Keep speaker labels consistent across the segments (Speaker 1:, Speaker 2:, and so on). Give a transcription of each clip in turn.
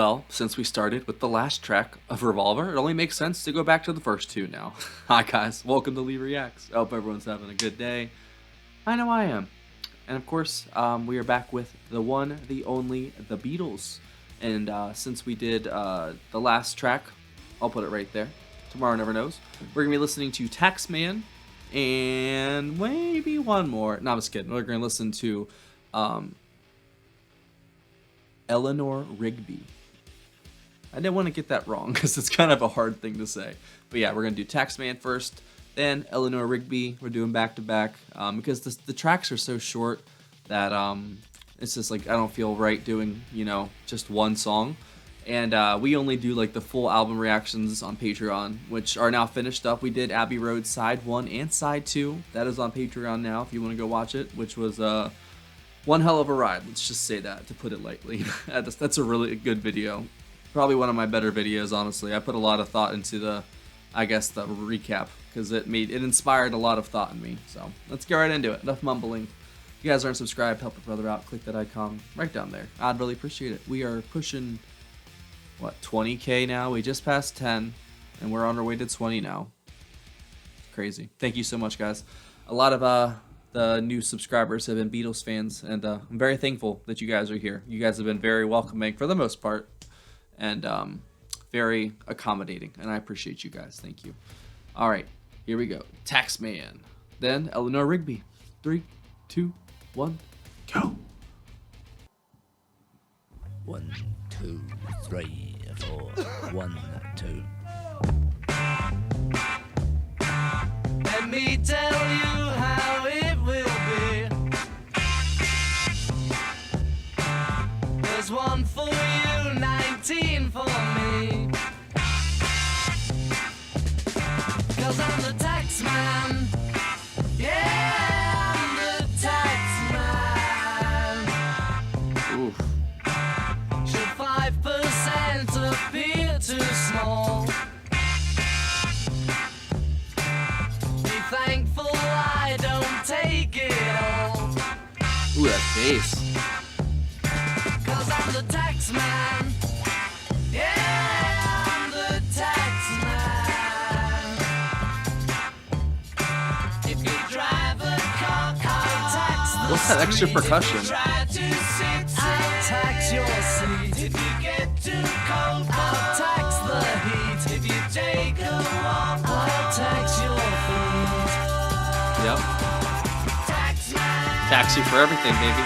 Speaker 1: Well, since we started with the last track of Revolver, it only makes sense to go back to the first two now. Hi guys, welcome to Lee Reacts. I hope everyone's having a good day. I know I am. And of course, we are back with the one, the only, the Beatles. And since we did the last track, I'll put it right there. Tomorrow never knows. We're going to be listening to Taxman and maybe one more. No, I'm just kidding. We're going to listen to Eleanor Rigby. I didn't want to get that wrong because it's kind of a hard thing to say. But yeah, we're going to do Taxman first, then Eleanor Rigby. We're doing back-to-back because the tracks are so short that it's just like I don't feel right doing, just one song. And we only do like the full album reactions on Patreon, which are now finished up. We did Abbey Road Side 1 and Side 2. That is on Patreon now if you want to go watch it, which was one hell of a ride. Let's just say that, to put it lightly. That's a really good video. Probably one of my better videos, honestly. I put a lot of thought into the recap because it inspired a lot of thought in me. So let's get right into it. Enough mumbling. If you guys aren't subscribed, help a brother out. Click that icon right down there. I'd really appreciate it. We are pushing, 20K now? We just passed 10, and we're on our way to 20 now. Crazy. Thank you so much, guys. A lot of the new subscribers have been Beatles fans, and I'm very thankful that you guys are here. You guys have been very welcoming for the most part, and very accommodating, and I appreciate you guys. Thank you. All right, here we go. Taxman. Then Eleanor Rigby. 3, 2, 1, go.
Speaker 2: 1, 2, 3, 4. 1, 2.
Speaker 3: Let me tell you how it will be. There's one for you, 19 for me. 'Cause I'm the taxman. Yeah, I'm the taxman.
Speaker 1: Oof.
Speaker 3: Should 5% appear too small? Be thankful I don't take it all.
Speaker 1: Ooh, that bass.
Speaker 3: 'Cause I'm the taxman. Yeah, I'm the taxman. If you drive a car, I'll tax the
Speaker 1: What's that extra
Speaker 3: street. If
Speaker 1: percussion?
Speaker 3: you try to sit, I'll tax your seat. If you get too cold, I'll tax the heat. If you take a walk, I'll tax your feet.
Speaker 1: Yep.
Speaker 3: Taxman.
Speaker 1: Tax you for everything, baby.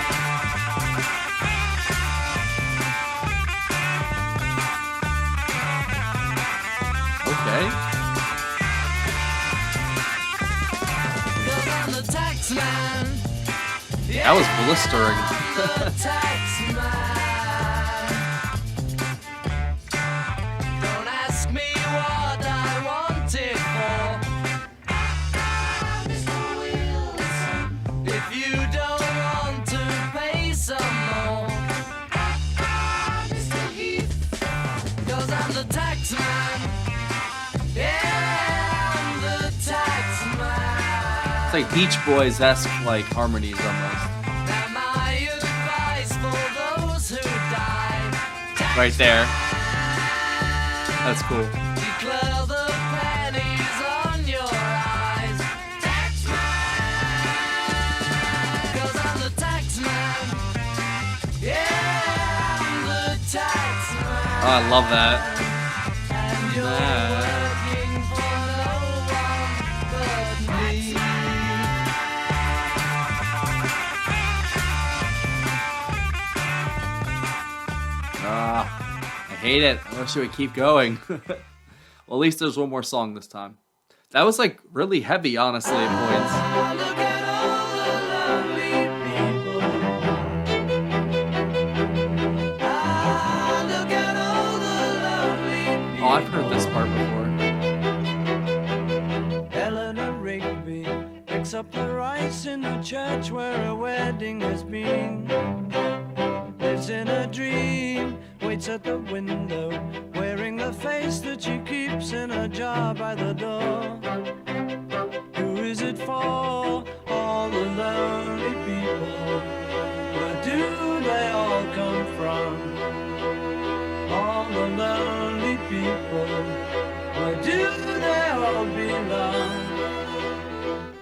Speaker 1: Okay.
Speaker 3: 'Cause I'm the taxman.
Speaker 1: That was blistering.
Speaker 3: The taxman. Don't ask me what I want it for. If you don't want to pay some more. 'Cause I'm the taxman. Yeah, I'm the taxman.
Speaker 1: It's like Beach Boys-esque like harmonies almost.
Speaker 3: Now my advice for those who died.
Speaker 1: Right there. That's cool.
Speaker 3: Declare the pennies on your eyes. Taxman. 'Cause I'm the taxman. Yeah, I'm the taxman.
Speaker 1: Oh, I love that.
Speaker 3: And you're working for no one but me.
Speaker 1: I hate it. I wish it would keep going. Well, at least there's one more song this time. That was like really heavy, honestly, at points.
Speaker 3: Look at all the lovely people. Look at all the lovely people.
Speaker 1: Oh, I've heard this part before.
Speaker 4: Eleanor Rigby picks up the rice in the church where a wedding has been. Lives in a dream, waits at the window, wearing the face that she keeps in a jar by the door. Who is it for? All the lonely people. Where do they all come from? All people, where do they all belong?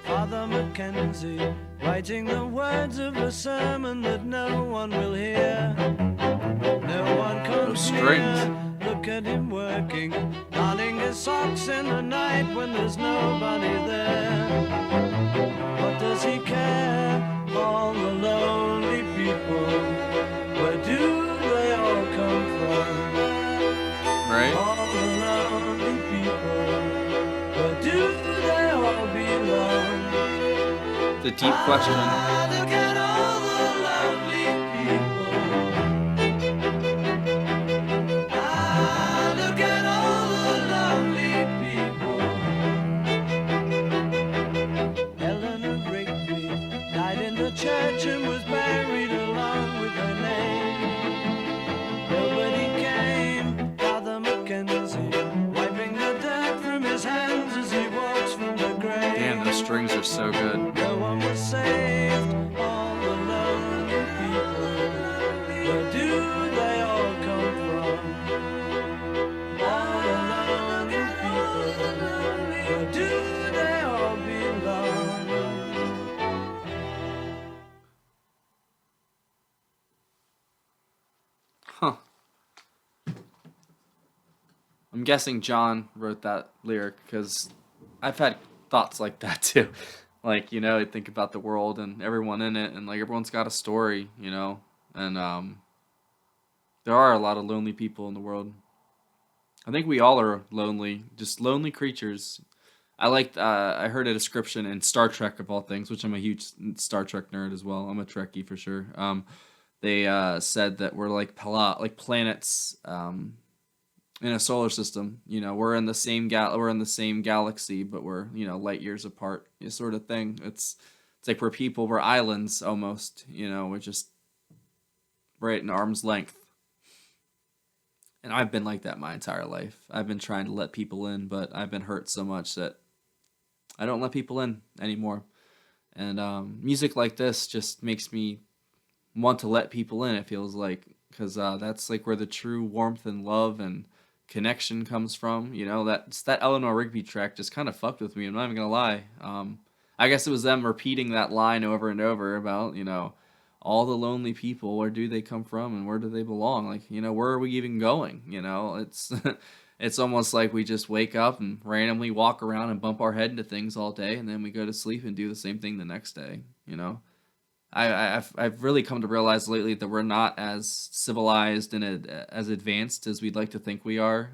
Speaker 4: Father Mackenzie, writing the words of a sermon that no one will hear. No one comes
Speaker 1: strings.
Speaker 4: near. Look at him working, darning his socks in the night when there's nobody there. What does he care? All the lonely people, where do they all come from?
Speaker 1: Right?
Speaker 4: All the lonely people, where do they all belong?
Speaker 1: The deep question.
Speaker 4: Look at all the lonely people. Look at all the lonely people. Eleanor Rigby died in the church and was buried along with her name. Nobody came. Father Mackenzie, wiping the dirt from his hands as he walks from the grave.
Speaker 1: Damn, those strings are so good.
Speaker 4: No one was saved. All the lonely people, where do they all come from? All the lonely people, where do they all belong?
Speaker 1: Huh. I'm guessing John wrote that lyric because I've had thoughts like that too. Like, I think about the world and everyone in it, and like everyone's got a story, and there are a lot of lonely people in the world. I think we all are lonely, just lonely creatures. I heard a description in Star Trek of all things, which I'm a huge Star Trek nerd as well. I'm a Trekkie for sure. They said that we're like planets in a solar system. We're in the same galaxy, but we're light years apart, sort of thing. It's like we're islands almost. We're just right in arm's length. And I've been like that my entire life. I've been trying to let people in, but I've been hurt so much that I don't let people in anymore. And music like this just makes me want to let people in, it feels like, because that's like where the true warmth and love and connection comes from. That Eleanor Rigby track just kind of fucked with me. I'm not even gonna lie. I guess it was them repeating that line over and over about all the lonely people. Where do they come from and where do they belong? Like where are we even going? It's it's almost like we just wake up and randomly walk around and bump our head into things all day, and then we go to sleep and do the same thing the next day. I've really come to realize lately that we're not as civilized and as advanced as we'd like to think we are.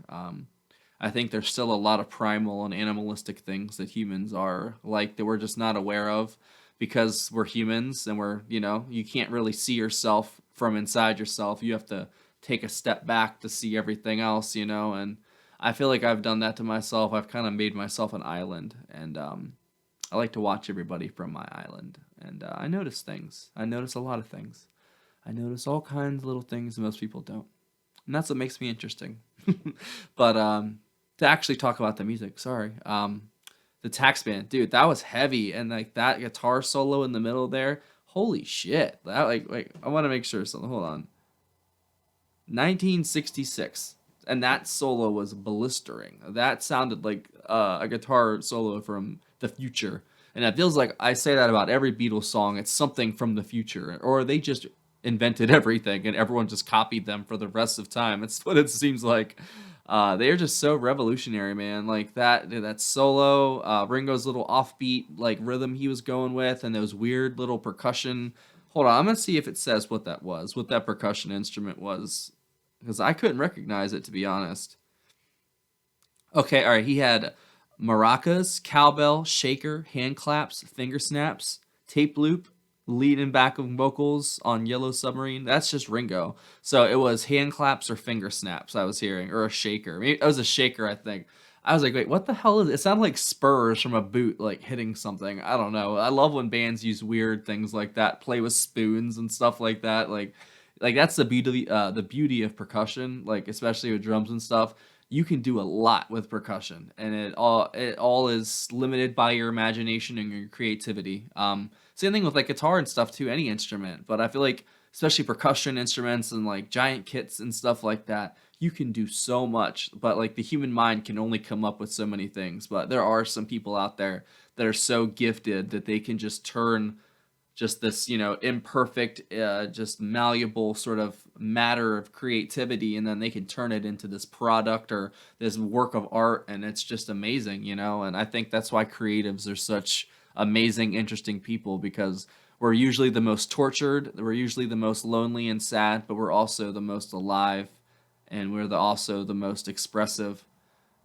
Speaker 1: I think there's still a lot of primal and animalistic things that humans are like that we're just not aware of because we're humans and we're, you can't really see yourself from inside yourself. You have to take a step back to see everything else, and I feel like I've done that to myself. I've kind of made myself an island, and I like to watch everybody from my island. And I notice things. I notice a lot of things. I notice all kinds of little things that most people don't. And that's what makes me interesting. But to actually talk about the music, sorry. The Taxman, dude, that was heavy. And like that guitar solo in the middle there, holy shit. That like I want to make sure something. Hold on. 1966. And that solo was blistering. That sounded like a guitar solo from the future. And it feels like I say that about every Beatles song. It's something from the future. Or they just invented everything and everyone just copied them for the rest of time. It's what it seems like. They're just so revolutionary, man. Like that solo, Ringo's little offbeat like rhythm he was going with, and those weird little percussion. Hold on, I'm going to see if it says what that percussion instrument was. Because I couldn't recognize it, to be honest. Okay, all right, he had maracas, cowbell, shaker, hand claps, finger snaps, tape loop, lead and backing vocals on Yellow Submarine. That's just Ringo. So it was hand claps or finger snaps I was hearing, or a shaker. Maybe it was a shaker, I think. I was like, wait, what the hell is it? It sounded like spurs from a boot, like hitting something. I don't know. I love when bands use weird things like that, play with spoons and stuff like that. Like that's the beauty of percussion, like especially with drums and stuff. You can do a lot with percussion, and it all is limited by your imagination and your creativity. Same thing with like guitar and stuff too, any instrument. But I feel like especially percussion instruments and like giant kits and stuff like that, you can do so much. But like the human mind can only come up with so many things. But there are some people out there that are so gifted that they can just turn just this, imperfect, just malleable sort of matter of creativity, and then they can turn it into this product or this work of art, and it's just amazing, And I think that's why creatives are such amazing, interesting people, because we're usually the most tortured, we're usually the most lonely and sad, but we're also the most alive, and we're also the most expressive.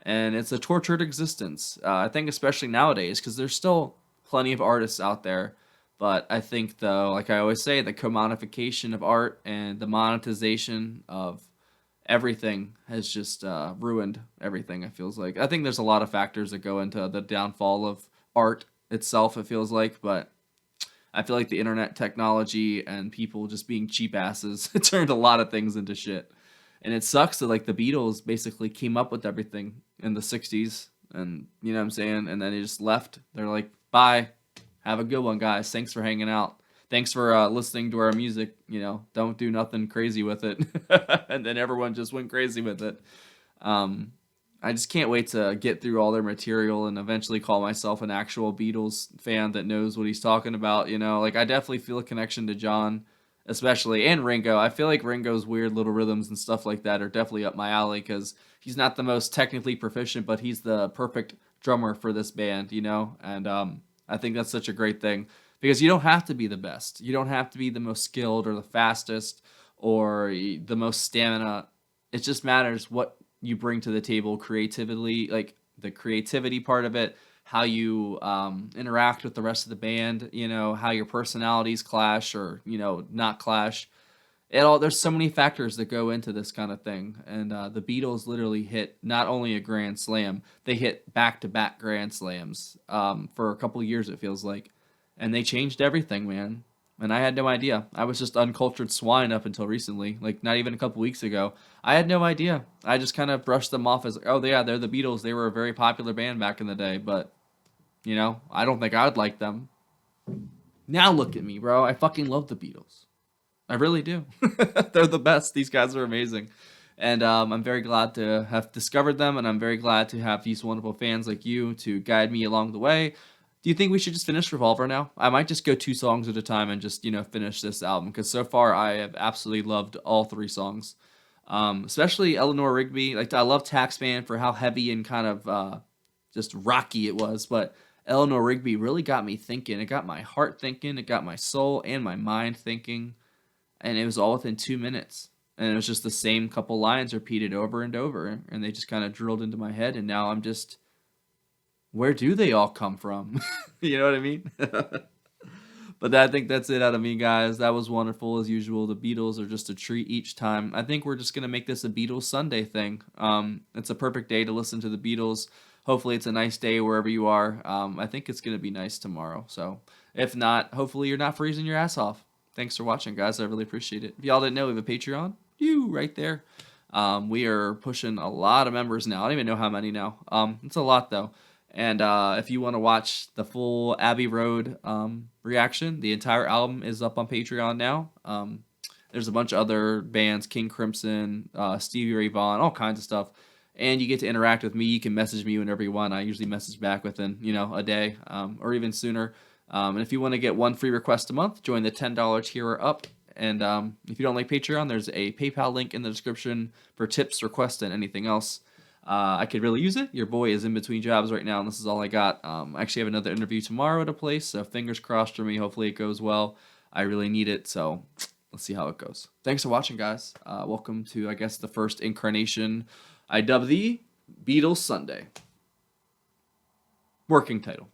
Speaker 1: And it's a tortured existence. I think especially nowadays, because there's still plenty of artists out there. But I think, though, like I always say, the commodification of art and the monetization of everything has just ruined everything, it feels like. I think there's a lot of factors that go into the downfall of art itself, it feels like. But I feel like the internet technology and people just being cheap asses turned a lot of things into shit. And it sucks that, like, the Beatles basically came up with everything in the 60s. And, you know what I'm saying? And then they just left. They're like, bye. Have a good one, guys. Thanks for hanging out. Thanks for listening to our music. Don't do nothing crazy with it. And then everyone just went crazy with it. I just can't wait to get through all their material and eventually call myself an actual Beatles fan that knows what he's talking about. Like, I definitely feel a connection to John, especially, and Ringo. I feel like Ringo's weird little rhythms and stuff like that are definitely up my alley, because he's not the most technically proficient, but he's the perfect drummer for this band, And I think that's such a great thing, because you don't have to be the best. You don't have to be the most skilled or the fastest or the most stamina. It just matters what you bring to the table creatively, like the creativity part of it, how you interact with the rest of the band, how your personalities clash or, not clash. There's so many factors that go into this kind of thing. And the Beatles literally hit not only a grand slam, they hit back-to-back grand slams for a couple of years, it feels like. And they changed everything, man. And I had no idea. I was just uncultured swine up until recently, like not even a couple weeks ago. I had no idea. I just kind of brushed them off as, oh yeah, they're the Beatles. They were a very popular band back in the day, but, I don't think I would like them. Now look at me, bro. I fucking love the Beatles. I really do. They're the best. These guys are amazing. And I'm very glad to have discovered them, and I'm very glad to have these wonderful fans like you to guide me along the way. Do you think we should just finish Revolver now? I might just go 2 songs at a time and just, finish this album, because so far I have absolutely loved all 3 songs. Especially Eleanor Rigby. Like, I love Taxman for how heavy and kind of just rocky it was, but Eleanor Rigby really got me thinking. It got my heart thinking, it got my soul and my mind thinking. And it was all within 2 minutes. And it was just the same couple lines repeated over and over. And they just kind of drilled into my head. And now I'm just, where do they all come from? You know what I mean? But I think that's it out of me, guys. That was wonderful as usual. The Beatles are just a treat each time. I think we're just going to make this a Beatles Sunday thing. It's a perfect day to listen to the Beatles. Hopefully it's a nice day wherever you are. I think it's going to be nice tomorrow. So if not, hopefully you're not freezing your ass off. Thanks for watching, guys. I really appreciate it. If y'all didn't know, we have a Patreon. You right there. We are pushing a lot of members now. I don't even know how many now. It's a lot, though. And if you want to watch the full Abbey Road reaction, the entire album is up on Patreon now. There's a bunch of other bands, King Crimson, Stevie Ray Vaughan, all kinds of stuff. And you get to interact with me. You can message me whenever you want. I usually message back within, a day or even sooner. And if you want to get 1 free request a month, join the $10 tier or up. And if you don't like Patreon, there's a PayPal link in the description for tips, requests, and anything else. I could really use it. Your boy is in between jobs right now, and this is all I got. I actually have another interview tomorrow at a place, so fingers crossed for me. Hopefully it goes well. I really need it, so let's see how it goes. Thanks for watching, guys. Welcome to, I guess, the first incarnation I dub the Beatles Sunday. Working title.